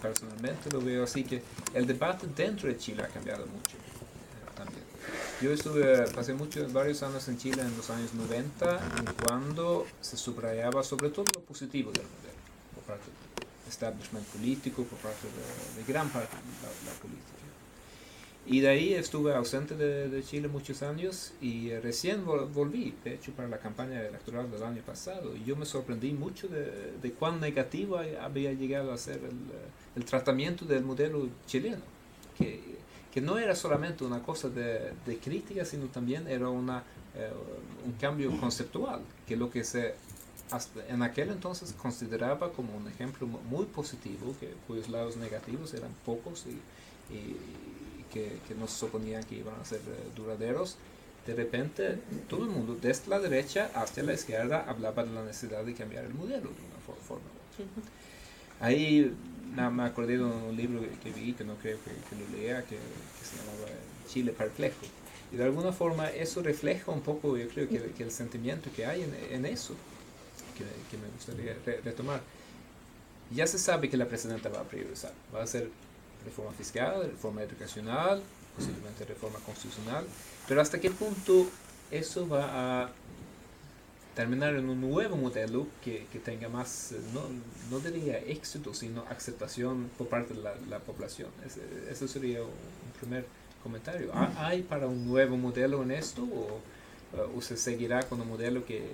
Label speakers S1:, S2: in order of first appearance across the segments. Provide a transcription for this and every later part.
S1: personalmente lo veo así, que el debate dentro de Chile ha cambiado mucho también. Yo pasé varios años en Chile en los años 90, cuando se subrayaba sobre todo lo positivo del modelo, por parte del establishment político, por parte de gran parte de la política. Y de ahí estuve ausente de Chile muchos años y recién volví, de hecho, para la campaña electoral del año pasado. Y yo me sorprendí mucho de cuán negativo había llegado a ser el tratamiento del modelo chileno, que no era solamente una cosa de crítica, sino también era un cambio conceptual, que lo que se hasta en aquel entonces consideraba como un ejemplo muy positivo, cuyos lados negativos eran pocos y que no se suponían que iban a ser duraderos. De repente todo el mundo, desde la derecha hasta la izquierda, hablaba de la necesidad de cambiar el modelo de una forma u otra. Ahí me acordé de un libro que vi, que no creo que lo lea, que se llamaba Chile Perplejo. Y de alguna forma eso refleja un poco, yo creo, que el sentimiento que hay en eso, que me gustaría retomar. Ya se sabe que la presidenta va a priorizar, va a hacer reforma fiscal, reforma educacional, posiblemente reforma constitucional, pero hasta qué punto eso va a terminar en un nuevo modelo que tenga más, no diría éxito, sino aceptación por parte de la población. Ese sería un primer comentario. ¿Hay para un nuevo modelo en esto o se seguirá con un modelo que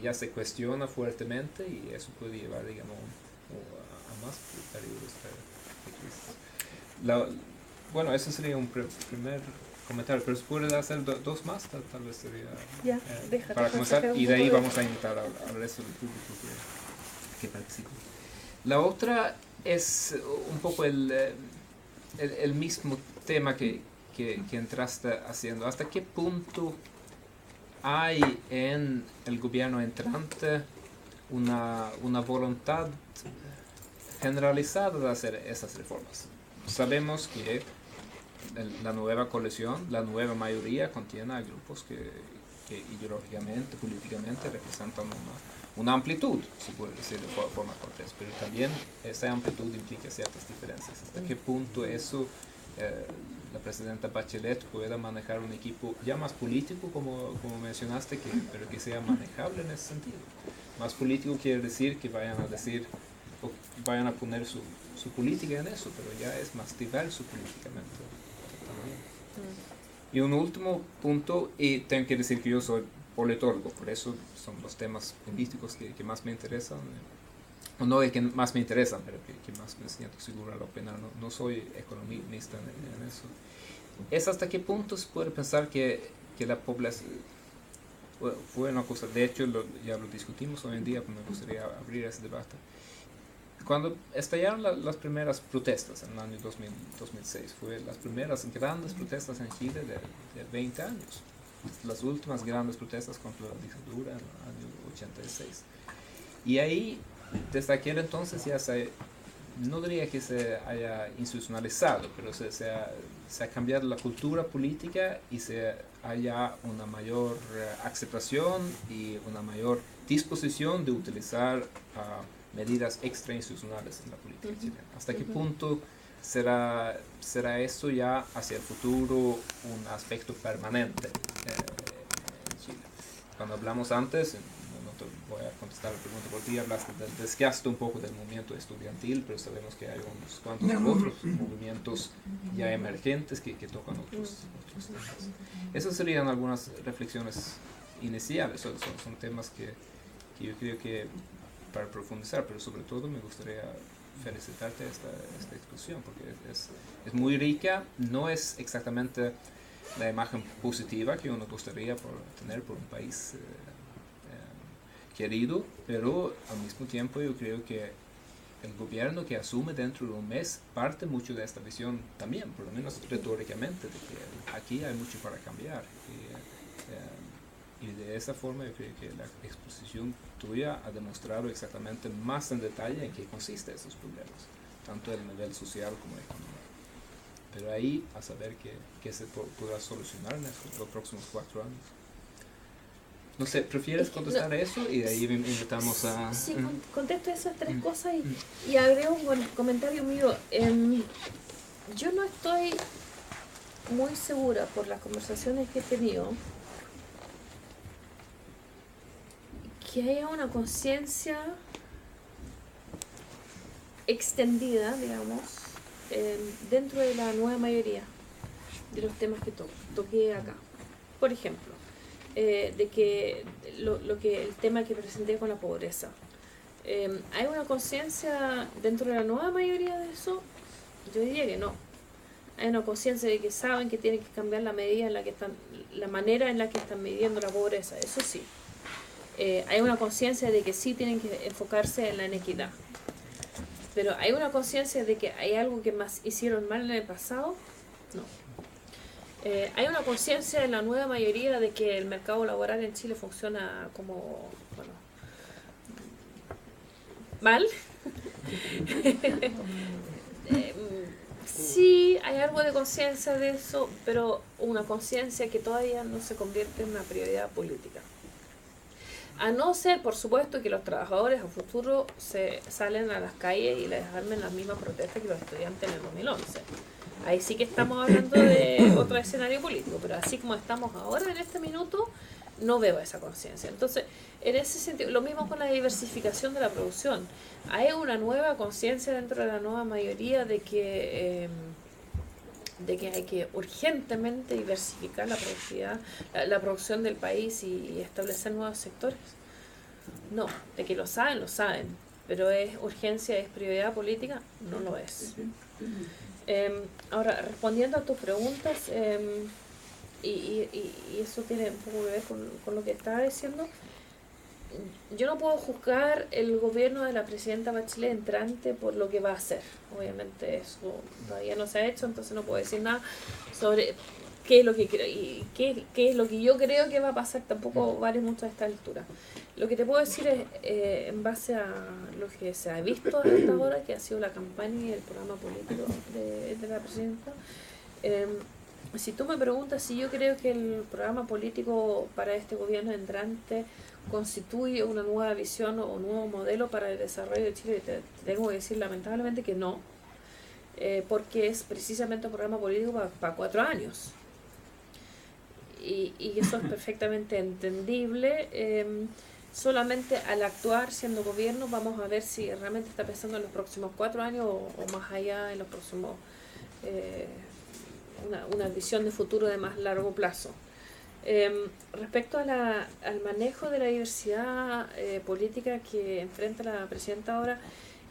S1: ya se cuestiona fuertemente y eso puede llevar, digamos, a más periodos de crisis? Bueno, eso sería un primer comentario, pero se puede hacer dos más, tal vez sería para comenzar, y de ahí vamos a invitar al resto del público que participe. La otra es un poco el mismo tema que entraste haciendo. ¿Hasta qué punto hay en el gobierno entrante una voluntad generalizada de hacer esas reformas? Sabemos que la nueva coalición, la nueva mayoría contiene a grupos que ideológicamente, políticamente representan una amplitud, si puede decir de forma cortés, pero también esa amplitud implica ciertas diferencias. ¿Hasta qué punto eso la presidenta Bachelet pueda manejar un equipo ya más político, como mencionaste, pero que sea manejable en ese sentido? Más político quiere decir que vayan a poner su política en eso, pero ya es más diverso políticamente también. Y un último punto, y tengo que decir que yo soy politólogo, por eso son los temas políticos que más me interesan, o no el que más me interesan, pero que más me siento seguro al opinar. No soy economista en eso. ¿Es hasta qué punto se puede pensar que la población fue una cosa, de hecho ya lo discutimos hoy en día, pero me gustaría abrir ese debate? Cuando estallaron las primeras protestas en el año 2006, fue las primeras grandes protestas en Chile de 20 años. Las últimas grandes protestas contra la dictadura en el año 86. Y ahí, desde aquel entonces ya no diría que se haya institucionalizado, pero se ha cambiado la cultura política y se haya una mayor aceptación y una mayor disposición de utilizar medidas extrainstitucionales en la política chilena. ¿Hasta qué punto será esto ya hacia el futuro un aspecto permanente en Chile? Cuando hablamos antes, no te voy a contestar la pregunta por ti, hablaste del desgaste un poco del movimiento estudiantil, pero sabemos que hay unos cuantos otros movimientos ya emergentes que tocan otros temas. Esas serían algunas reflexiones iniciales, son temas que yo creo que para profundizar, pero sobre todo me gustaría felicitarte esta exposición, porque es muy rica, no es exactamente la imagen positiva que uno gustaría tener por un país querido, pero al mismo tiempo yo creo que el gobierno que asume dentro de un mes parte mucho de esta visión también, por lo menos retóricamente, de que aquí hay mucho para cambiar. Y de esa forma yo creo que la exposición tuya ha demostrado exactamente más en detalle en qué consisten esos problemas, tanto a nivel social como económico. Pero ahí a saber qué se podrá solucionar en los próximos 4 años. No sé, ¿prefieres contestar eso? Y de ahí invitamos a...
S2: Sí, contesto esas tres cosas y agrego un comentario mío. Yo no estoy muy segura por las conversaciones que he tenido que haya una conciencia extendida, digamos, dentro de la nueva mayoría de los temas que toqué acá. Por ejemplo, de que el tema que presenté con la pobreza. ¿Hay una conciencia dentro de la nueva mayoría de eso? Yo diría que no. Hay una conciencia de que saben que tienen que cambiar la medida en la que están, la manera en la que están midiendo la pobreza, eso sí. Hay una conciencia de que sí tienen que enfocarse en la inequidad. Pero ¿hay una conciencia de que hay algo que más hicieron mal en el pasado? No. Hay una conciencia en la nueva mayoría de que el mercado laboral en Chile funciona como, bueno, mal. Sí, hay algo de conciencia de eso, pero una conciencia que todavía no se convierte en una prioridad política. A no ser, por supuesto, que los trabajadores a futuro se salen a las calles y les armen las mismas protestas que los estudiantes en el 2011. Ahí sí que estamos hablando de otro escenario político, pero así como estamos ahora en este minuto, no veo esa conciencia. Entonces, en ese sentido, lo mismo con la diversificación de la producción. Hay una nueva conciencia dentro de la nueva mayoría de que hay que urgentemente diversificar la productividad, la producción del país y establecer nuevos sectores. No, de que lo saben, pero es urgencia, es prioridad política, no lo es. Ahora, respondiendo a tus preguntas, y eso tiene un poco que ver con lo que estaba diciendo, yo no puedo juzgar el gobierno de la presidenta Bachelet entrante por lo que va a hacer. Obviamente eso todavía no se ha hecho, entonces no puedo decir nada sobre qué es lo que creo y qué es lo que yo creo que va a pasar. Tampoco vale mucho a esta altura. Lo que te puedo decir es, en base a lo que se ha visto hasta ahora, que ha sido la campaña y el programa político de la presidenta, si tú me preguntas si yo creo que el programa político para este gobierno entrante constituye una nueva visión o un nuevo modelo para el desarrollo de Chile, te tengo que decir lamentablemente que no, porque es precisamente un programa político para 4 años. Y eso es perfectamente entendible. Solamente al actuar siendo gobierno vamos a ver si realmente está pensando en los próximos 4 años o más allá en los próximos, una visión de futuro de más largo plazo. Respecto al manejo de la diversidad política que enfrenta la presidenta ahora,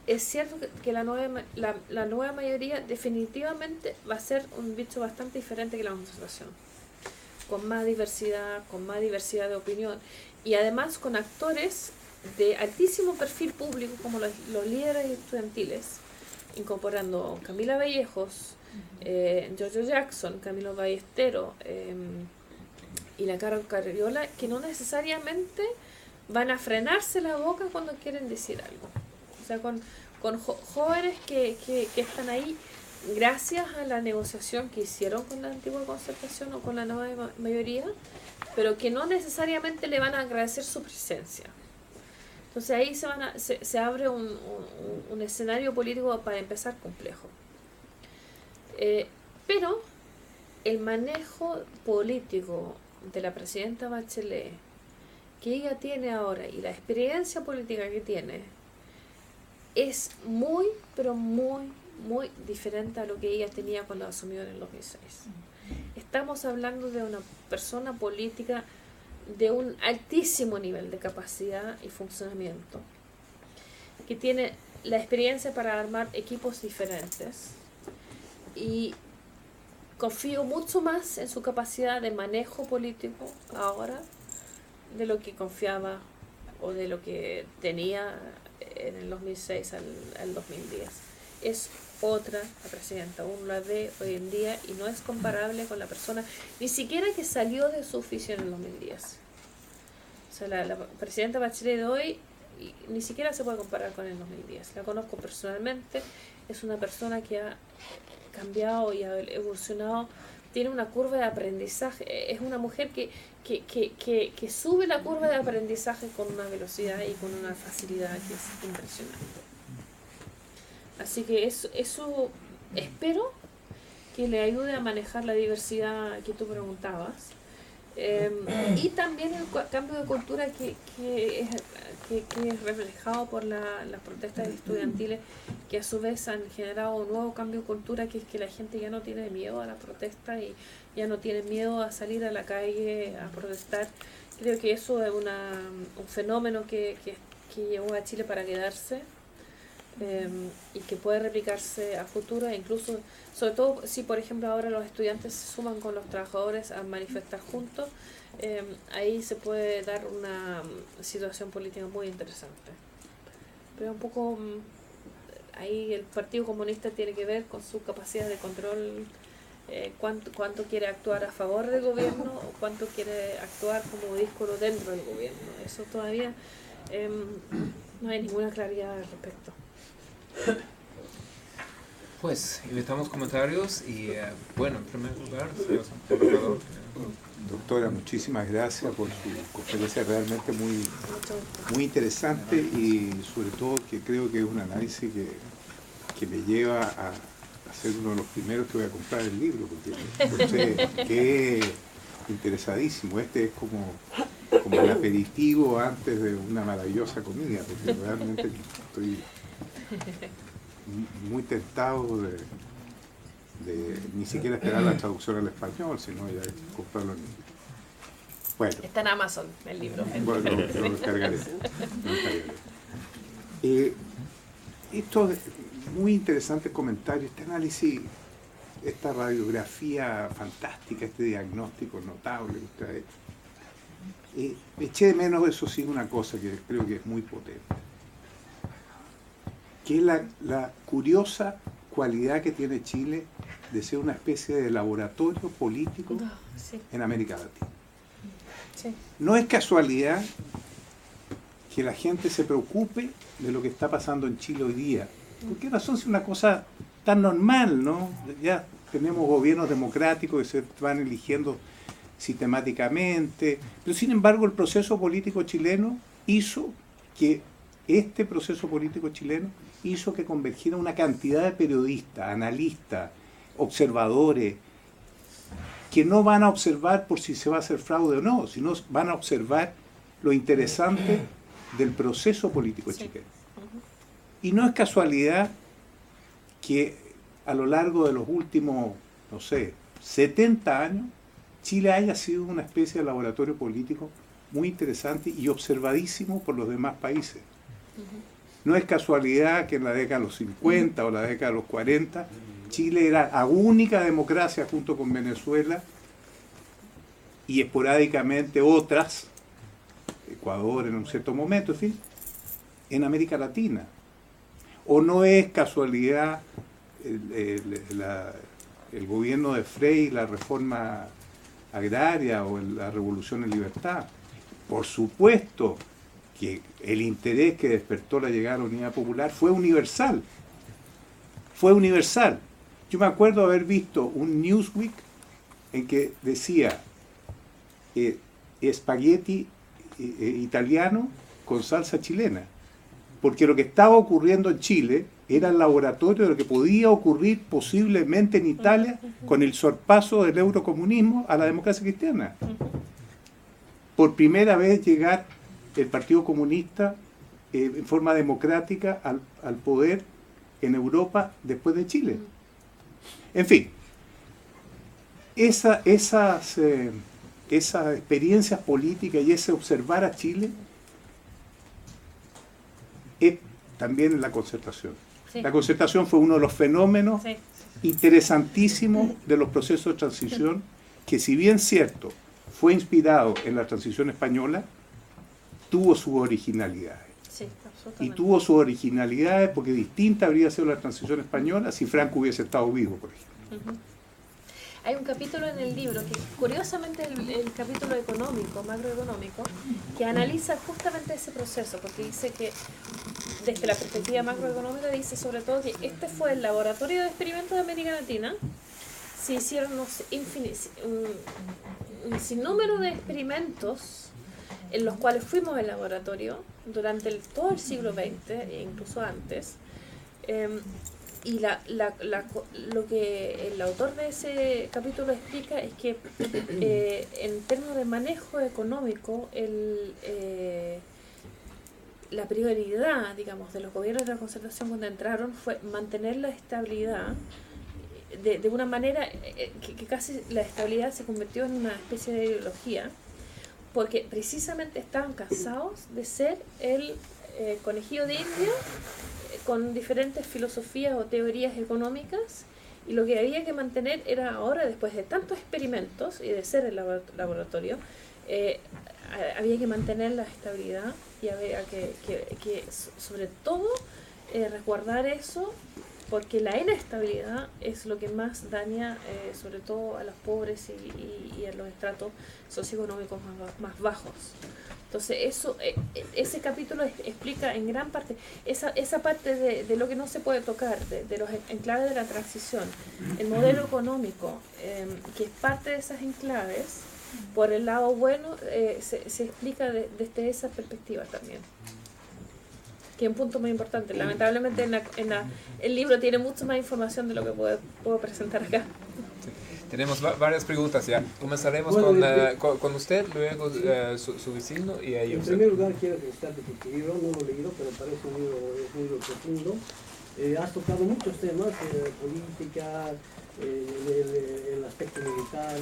S2: es cierto que la nueva mayoría definitivamente va a ser un bicho bastante diferente que la concertación, con más diversidad de opinión y además con actores de altísimo perfil público como los líderes estudiantiles, incorporando Camila Vallejos, Giorgio Jackson, Camilo Ballesteros, y la Carol Carriola, que no necesariamente van a frenarse la boca cuando quieren decir algo. O sea, con jóvenes que están ahí gracias a la negociación que hicieron con la antigua concertación o con la nueva mayoría, pero que no necesariamente le van a agradecer su presencia. Entonces ahí se abre un escenario político para empezar complejo. Pero el manejo político de la presidenta Bachelet que ella tiene ahora y la experiencia política que tiene es muy, pero muy, muy diferente a lo que ella tenía cuando asumió en el 2006. Estamos hablando de una persona política de un altísimo nivel de capacidad y funcionamiento, que tiene la experiencia para armar equipos diferentes, y confío mucho más en su capacidad de manejo político ahora de lo que confiaba o de lo que tenía en el 2006 al 2010. Es otra la presidenta, uno la ve hoy en día y no es comparable con la persona ni siquiera que salió de su oficio en el 2010. O sea, la presidenta Bachelet de hoy ni siquiera se puede comparar con el 2010. La conozco personalmente, es una persona que ha cambiado y ha evolucionado tiene una curva de aprendizaje, es una mujer que sube la curva de aprendizaje con una velocidad y con una facilidad que es impresionante. Así que eso espero que le ayude a manejar la diversidad que tú preguntabas. Y también el cambio de cultura que es reflejado por las protestas estudiantiles, que a su vez han generado un nuevo cambio de cultura, que es que la gente ya no tiene miedo a la protesta y ya no tiene miedo a salir a la calle a protestar. Creo que eso es un fenómeno que llegó a Chile para quedarse. Y que puede replicarse a futuro, e incluso, sobre todo si por ejemplo ahora los estudiantes se suman con los trabajadores a manifestar juntos, ahí se puede dar una situación política muy interesante. Pero un poco ahí el Partido Comunista tiene que ver con su capacidad de control, cuánto quiere actuar a favor del gobierno o cuánto quiere actuar como díscolo dentro del gobierno. Eso todavía no hay ninguna claridad al respecto.
S1: Pues invitamos comentarios y bueno, en primer lugar, señor embajador.
S3: Doctora, muchísimas gracias por su conferencia, realmente muy interesante, y sobre todo que creo que es un análisis que me lleva a ser uno de los primeros que voy a comprar el libro, porque quedé interesadísimo. Este es como el aperitivo antes de una maravillosa comida, porque realmente estoy muy tentado de ni siquiera esperar la traducción al español, sino ya comprarlo en inglés. Bueno,
S2: está en Amazon el libro.
S3: Bueno, lo descargaré. Estos muy interesantes comentarios, este análisis, esta radiografía fantástica, este diagnóstico notable que usted ha hecho. Eché de menos, eso sí, una cosa que creo que es muy potente, que es la curiosa cualidad que tiene Chile de ser una especie de laboratorio político en América Latina.
S2: Sí.
S3: No es casualidad que la gente se preocupe de lo que está pasando en Chile hoy día. ¿Por qué razón? Es una cosa tan normal, ¿no? Ya tenemos gobiernos democráticos que se van eligiendo sistemáticamente, pero sin embargo el proceso político chileno hizo que convergiera una cantidad de periodistas, analistas, observadores, que no van a observar por si se va a hacer fraude o no, sino van a observar lo interesante del proceso político chileno. Y no es casualidad que a lo largo de los últimos, 70 años, Chile haya sido una especie de laboratorio político muy interesante y observadísimo por los demás países. No es casualidad que en la década de los 50 o la década de los 40, Chile era la única democracia junto con Venezuela y esporádicamente otras, Ecuador en un cierto momento, en fin, en América Latina. O no es casualidad el gobierno de Frei, la reforma agraria o la revolución en libertad. Por supuesto que el interés que despertó la llegada de la Unidad Popular fue universal. Fue universal. Yo me acuerdo haber visto un Newsweek en que decía espagueti italiano con salsa chilena. Porque lo que estaba ocurriendo en Chile era el laboratorio de lo que podía ocurrir posiblemente en Italia con el sorpaso del eurocomunismo a la democracia cristiana. Por primera vez llegar el Partido Comunista en forma democrática al poder en Europa después de Chile. En fin, esas experiencias políticas y ese observar a Chile es también la Concertación. Sí. La Concertación fue uno de los fenómenos interesantísimos de los procesos de transición, que si bien cierto, fue inspirado en la transición española, tuvo sus originalidades.
S2: Sí,
S3: y tuvo sus originalidades porque distinta habría sido la transición española si Franco hubiese estado vivo, por ejemplo.
S2: Hay un capítulo en el libro que curiosamente es el capítulo económico, macroeconómico, que analiza justamente ese proceso, porque dice que desde la perspectiva macroeconómica dice sobre todo que este fue el laboratorio de experimentos de América Latina, se hicieron un sinnúmero de experimentos en los cuales fuimos al laboratorio durante todo el siglo XX e incluso antes. Y lo que el autor de ese capítulo explica es que en términos de manejo económico, la prioridad, digamos, de los gobiernos de la concertación cuando entraron fue mantener la estabilidad de una manera que casi la estabilidad se convirtió en una especie de ideología, porque precisamente estaban cansados de ser el conejillo de India con diferentes filosofías o teorías económicas, y lo que había que mantener era ahora, después de tantos experimentos y de ser el laboratorio, había que mantener la estabilidad y había que sobre todo resguardar eso, porque la inestabilidad es lo que más daña sobre todo a los pobres y a los estratos socioeconómicos más bajos. Entonces ese capítulo explica en gran parte esa parte de lo que no se puede tocar, de los enclaves de la transición, el modelo económico, que es parte de esas enclaves. Por el lado bueno, se explica desde esa perspectiva también, que es un punto muy importante. Lamentablemente el libro tiene mucho más información de lo que puedo presentar acá.
S1: Tenemos varias preguntas ya. Comenzaremos con usted, luego su vecino y ahí usted.
S4: En primer lugar quiero felicitarte por tu libro, no lo he leído, pero parece un libro profundo. Has tocado muchos temas, política, el aspecto militar,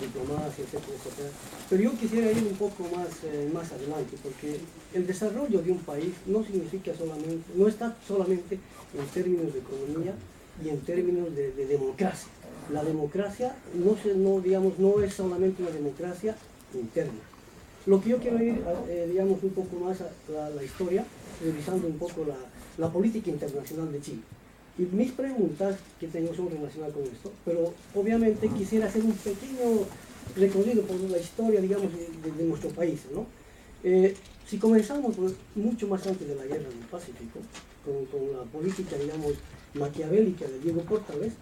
S4: diplomacia, etcétera, etcétera. Pero yo quisiera ir un poco más adelante, porque el desarrollo de un país no está solamente en términos de economía y en términos de democracia. La democracia no es solamente una democracia interna. Lo que yo quiero ir, un poco más a la historia, revisando un poco la política internacional de Chile. Y mis preguntas que tengo son relacionadas con esto, pero obviamente quisiera hacer un pequeño recorrido por la historia, digamos, de nuestro país, ¿no? Si comenzamos mucho más antes de la Guerra del Pacífico, con la política, digamos, maquiavélica de Diego Portales,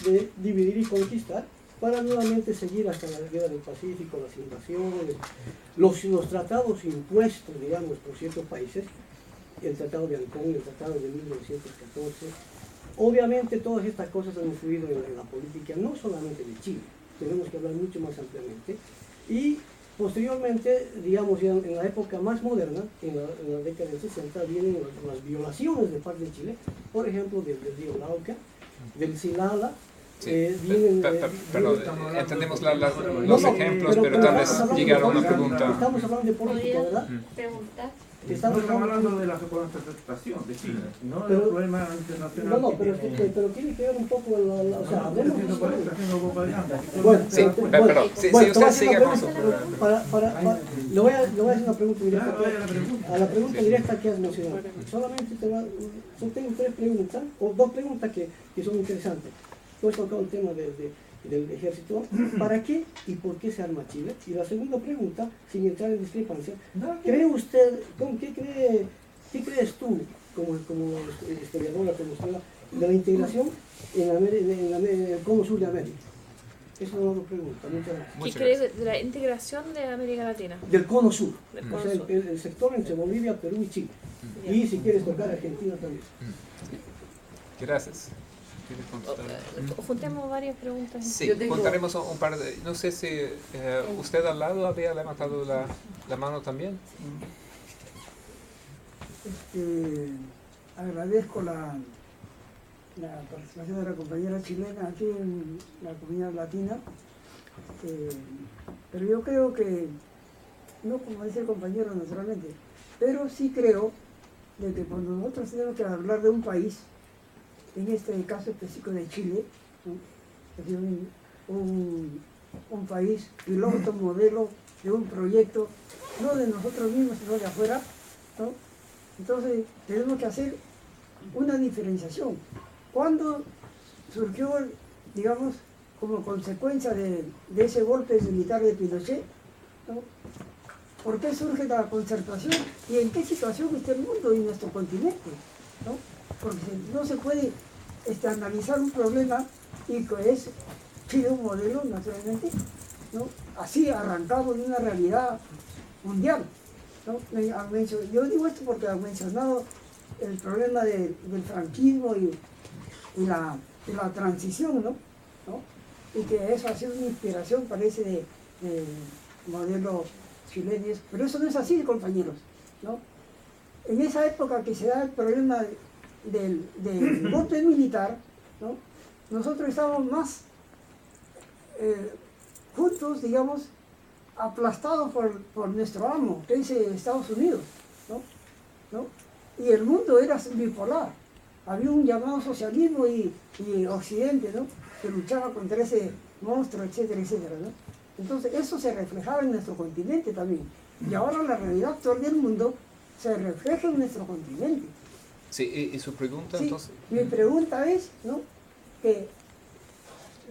S4: de dividir y conquistar, para nuevamente seguir hasta la Guerra del Pacífico, las invasiones, los tratados impuestos, digamos, por ciertos países, el Tratado de Ancón, el Tratado de 1914. Obviamente todas estas cosas han influido en la política, no solamente de Chile, tenemos que hablar mucho más ampliamente. Y posteriormente, digamos, ya en la época más moderna, en la década del 60, vienen las violaciones de parte de Chile, por ejemplo, del río Lauca, del Silala.
S1: Sí, perdón, entendemos los ejemplos, pero tal vez llegar a una pregunta.
S4: Estamos hablando de política, ¿verdad?
S5: Preguntar.
S6: Estamos hablando de la representación de Chile, no del problema internacional.
S4: No, pero tiene que ver un poco, o sea, hablemos de eso.
S6: Bueno,
S1: sí, perdón, si usted sigue con su...
S4: Le voy a hacer una pregunta directa. A la pregunta directa que has mencionado. Solamente yo tengo tres preguntas, o dos preguntas que son interesantes. Tú has tocado el tema del ejército. ¿Para qué y por qué se arma Chile? Y la segunda pregunta, sin entrar en discrepancia, ¿cree usted, qué crees tú, como historiadora, como historiadora, de la integración en el cono sur de América? Esa es una pregunta. Muchas gracias.
S2: ¿Qué cree de la integración de América Latina?
S4: Del cono sur.
S2: Cono sur.
S4: El sector entre Bolivia, Perú y Chile.
S2: Ya.
S4: Y si quieres tocar Argentina también.
S1: Gracias.
S2: Juntemos varias preguntas.
S1: Sí, contaremos un par de... No sé si usted al lado había levantado la mano también.
S7: Agradezco la participación de la compañera chilena aquí en la comunidad latina, pero yo creo que, no como dice el compañero naturalmente, pero sí creo de que cuando nosotros tenemos que hablar de un país, en este caso específico de Chile, ¿no? Es decir, un país piloto, modelo de un proyecto, no de nosotros mismos, sino de afuera, ¿no? Entonces tenemos que hacer una diferenciación. ¿Cuándo surgió, digamos, como consecuencia de ese golpe militar de Pinochet, ¿no? ¿Por qué surge la concertación y en qué situación está el mundo y nuestro continente, ¿no? Porque no se puede analizar un problema y que es Chile un modelo, naturalmente, ¿no? Así arrancado de una realidad mundial, ¿no? Yo digo esto porque han mencionado el problema del franquismo y la transición, ¿no? Y que eso ha sido una inspiración, parece, de modelo chileno, pero eso no es así, compañeros, ¿no? En esa época que se da el problema del golpe militar, ¿no? Nosotros estábamos más juntos, digamos, aplastados por nuestro amo, que es Estados Unidos, ¿no? Y el mundo era bipolar. Había un llamado socialismo y Occidente, ¿no? Que luchaba contra ese monstruo, etcétera, etcétera, ¿no? Entonces eso se reflejaba en nuestro continente también. Y ahora la realidad actual del mundo se refleja en nuestro continente.
S1: Sí, ¿y su pregunta
S7: Sí,
S1: entonces?
S7: mi pregunta es, ¿no? Que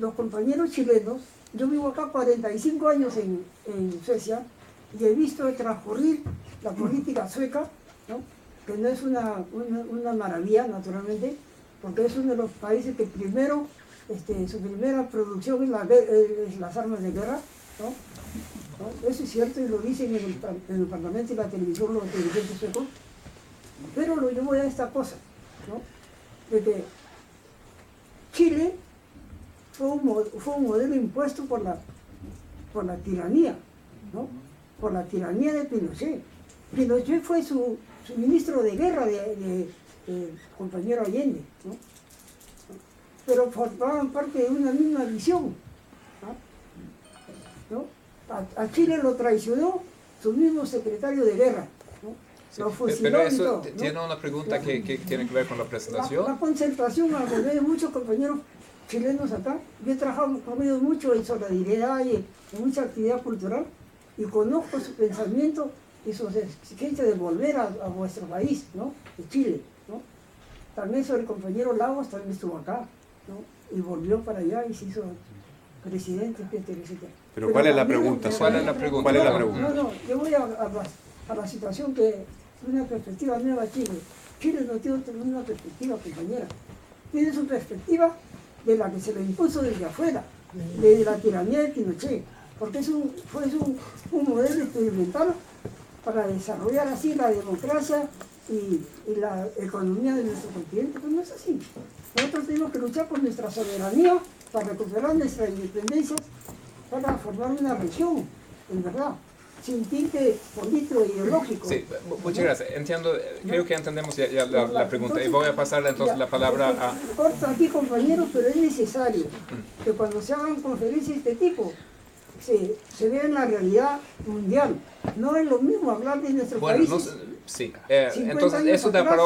S7: los compañeros chilenos, yo vivo acá 45 años en Suecia y he visto transcurrir la política sueca, ¿no? Que no es una maravilla, naturalmente, porque es uno de los países que primero, su primera producción es las armas de guerra, ¿no? Eso es cierto y lo dicen en el Parlamento y la televisión los dirigentes suecos, pero yo voy a esta cosa, ¿no? De que Chile fue un modelo impuesto por la tiranía, ¿no? Por la tiranía de Pinochet. Pinochet fue su ministro de guerra de compañero Allende, ¿no? Pero formaban parte de una misma visión, ¿no? A Chile lo traicionó su mismo secretario de guerra, ¿no?
S1: Sí,
S7: Lo fusiló
S1: pero
S7: y
S1: eso
S7: todo, ¿no?
S1: tiene una pregunta que tiene que ver con la presentación.
S7: La concentración, al volver de muchos compañeros chilenos acá, yo he trabajado con ellos mucho en solidaridad y en mucha actividad cultural y conozco su pensamiento y sus exigencias de volver a vuestro país, ¿no? De Chile, ¿no? También sobre el compañero Lagos también estuvo acá, ¿no? Y volvió para allá y se hizo presidente, etcétera, etcétera.
S3: Pero ¿cuál es la pregunta?
S1: ¿Cuál es la pregunta?
S3: ¿Cuál es la pregunta?
S7: No, yo voy a la situación que es una perspectiva nueva a Chile. Chile no tiene una perspectiva, compañera. Tiene su perspectiva de la que se le impuso desde afuera, de la tiranía de Pinochet, porque fue un modelo experimental para desarrollar así la democracia y la economía de nuestro continente, pero no es así. Nosotros tenemos que luchar por nuestra soberanía, para recuperar nuestra independencia, para formar una región, en verdad, sin tinte político e ideológico.
S1: Sí, muchas gracias. Entiendo, creo que entendemos ya la pregunta. Y voy a pasarle entonces la palabra a...
S7: Corto aquí, compañeros, pero es necesario que cuando se hagan conferencias de este tipo, se vea en la realidad mundial. No es lo mismo hablar de nuestro país.
S1: Sí, entonces eso da para...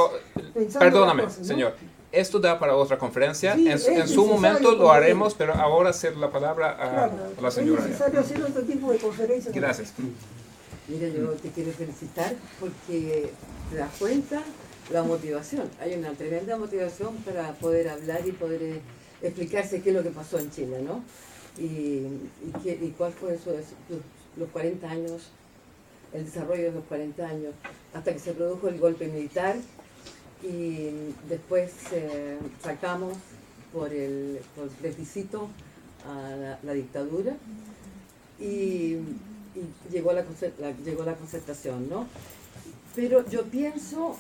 S1: Perdóname, señor. Esto da para otra conferencia.
S7: Sí,
S1: en su momento lo haremos, pero ahora hacer la palabra a la señora.
S7: Es necesario hacer otro tipo de conferencias.
S1: Gracias.
S5: Mira, yo te quiero felicitar porque te das cuenta la motivación. Hay una tremenda motivación para poder hablar y poder explicarse qué es lo que pasó en Chile, ¿no? Y cuál fue eso, los 40 años, el desarrollo de los 40 años, hasta que se produjo el golpe militar. Y después sacamos por el plebiscito a la dictadura y llegó la concertación, ¿no? Pero yo pienso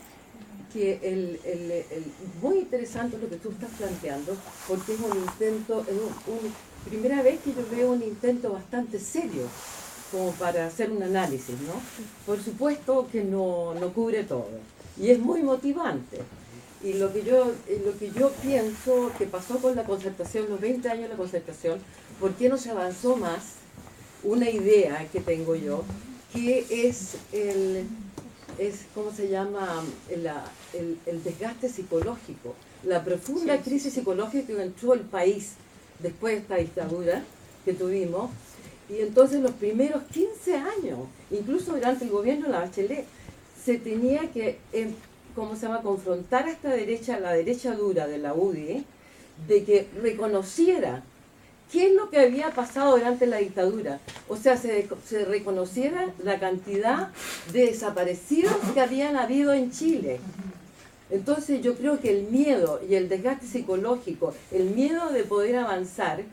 S5: que muy interesante lo que tú estás planteando, porque es un intento, primera vez que yo veo un intento bastante serio como para hacer un análisis, ¿no? Por supuesto que no cubre todo. Y es muy motivante. Y lo que yo pienso que pasó con la concertación, los 20 años de la concertación, ¿por qué no se avanzó más? Una idea que tengo yo, que es ¿cómo se llama? El desgaste psicológico, la profunda crisis psicológica que entró el país después de esta dictadura que tuvimos. Y entonces los primeros 15 años, incluso durante el gobierno de la Bachelet, se tenía que, ¿cómo se llama?, confrontar a esta derecha, la derecha dura de la UDI, de que reconociera qué es lo que había pasado durante la dictadura. O sea, se reconociera la cantidad de desaparecidos que habían habido en Chile. Entonces yo creo que el miedo y el desgaste psicológico, el miedo de poder avanzar,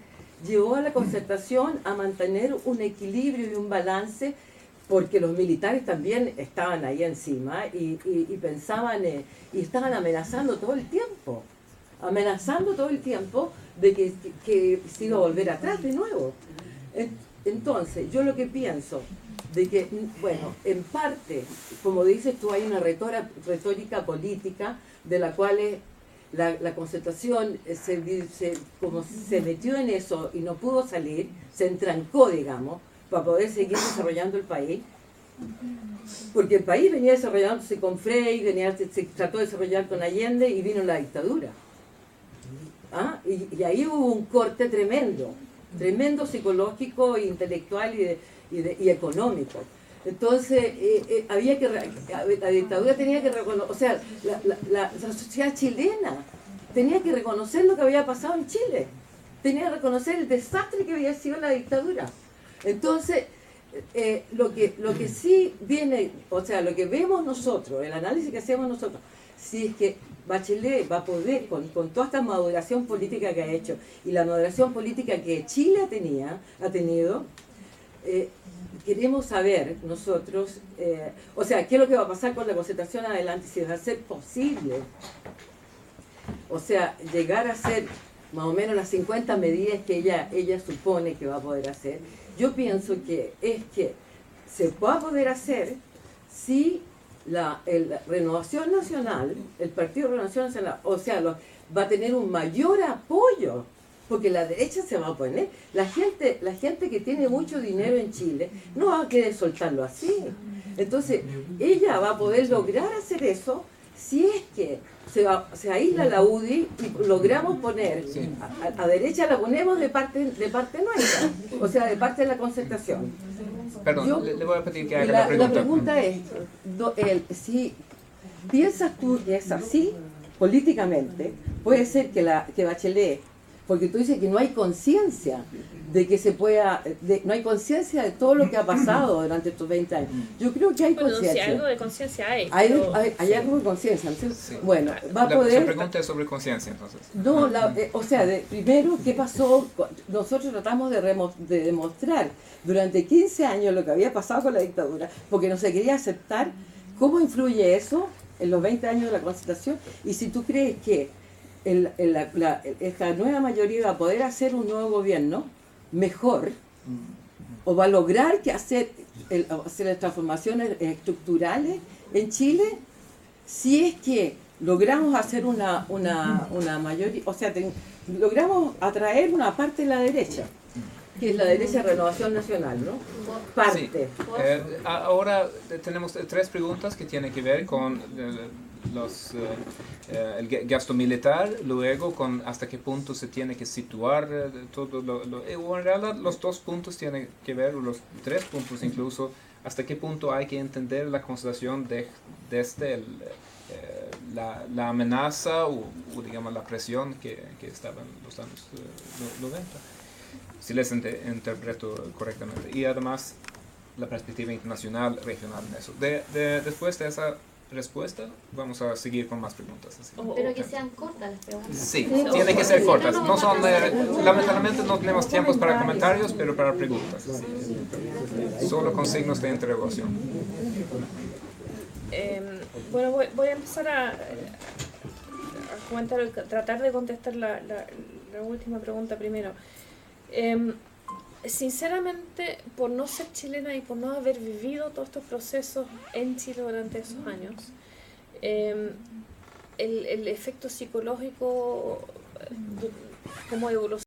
S5: llevó a la Concertación a mantener un equilibrio y un balance, porque los militares también estaban ahí encima y pensaban y estaban amenazando todo el tiempo de que se iba a volver atrás de nuevo. Entonces, yo lo que pienso, de que, bueno, en parte, como dices tú, hay una retórica política de la cual la Concertación como se metió en eso y no pudo salir, se entrancó, digamos, para poder seguir desarrollando el país, porque el país venía desarrollándose con Frei, se trató de desarrollar con Allende y vino la dictadura. ¿Ah? Y ahí hubo un corte tremendo psicológico, intelectual y económico. Entonces, la dictadura tenía que reconocer, o sea, la sociedad chilena tenía que reconocer lo que había pasado en Chile, tenía que reconocer el desastre que había sido la dictadura. Entonces, lo que sí viene, o sea, lo que vemos nosotros, el análisis que hacemos nosotros, si es que Bachelet va a poder, con toda esta maduración política que ha hecho y la maduración política que Chile ha tenido, queremos saber nosotros, o sea, qué es lo que va a pasar con la Concertación adelante, si va a ser posible, o sea, llegar a hacer más o menos las 50 medidas que ella supone que va a poder hacer. Yo pienso que se va a poder hacer si la Renovación Nacional, el Partido Renovación Nacional, o sea, va a tener un mayor apoyo, porque la derecha se va a oponer. La gente que tiene mucho dinero en Chile no va a querer soltarlo así. Entonces, ella va a poder lograr hacer eso si es que se aísla la UDI y logramos poner, a derecha la ponemos de parte nuestra, o sea, de parte de la Concertación.
S1: Perdón, le voy a pedir que haga la pregunta.
S5: La pregunta es, si piensas tú que es así, políticamente, puede ser que Bachelet, porque tú dices que no hay conciencia de que se pueda, no hay conciencia de todo lo que ha pasado durante estos 20 años. Yo creo que hay conciencia.
S2: Si algo de conciencia hay.
S5: Hay algo de conciencia.
S1: Sí.
S5: Bueno, va a poder...
S1: La pregunta es sobre conciencia, entonces.
S5: No, o sea, primero, ¿qué pasó? Nosotros tratamos de demostrar durante 15 años lo que había pasado con la dictadura, porque no se quería aceptar cómo influye eso en los 20 años de la Concertación, y si tú crees que esta nueva mayoría va a poder hacer un nuevo gobierno mejor, o va a lograr hacer las transformaciones estructurales en Chile, si es que logramos hacer una mayoría, o sea, logramos atraer una parte de la derecha, que es la derecha de Renovación Nacional, ¿no? Parte.
S1: Sí. Ahora tenemos 3 preguntas que tienen que ver con el gasto militar, luego con hasta qué punto se tiene que situar todo o en realidad los 2 puntos tienen que ver, o los 3 puntos incluso, hasta qué punto hay que entender la Concertación desde la amenaza o digamos la presión que estaba en los años 90, si les interpreto correctamente, y además la perspectiva internacional, regional en eso. Después de esa respuesta, vamos a seguir con más preguntas. Así.
S8: Pero que sean cortas las preguntas.
S1: Sí, tienen que ser cortas. No son, lamentablemente no tenemos tiempos para comentarios, pero para preguntas. Así. Solo con signos de interrogación.
S2: Bueno, voy a empezar a comentar, tratar de contestar la última pregunta primero. Sinceramente, por no ser chilena y por no haber vivido todos estos procesos en Chile durante esos años, el efecto psicológico como evolución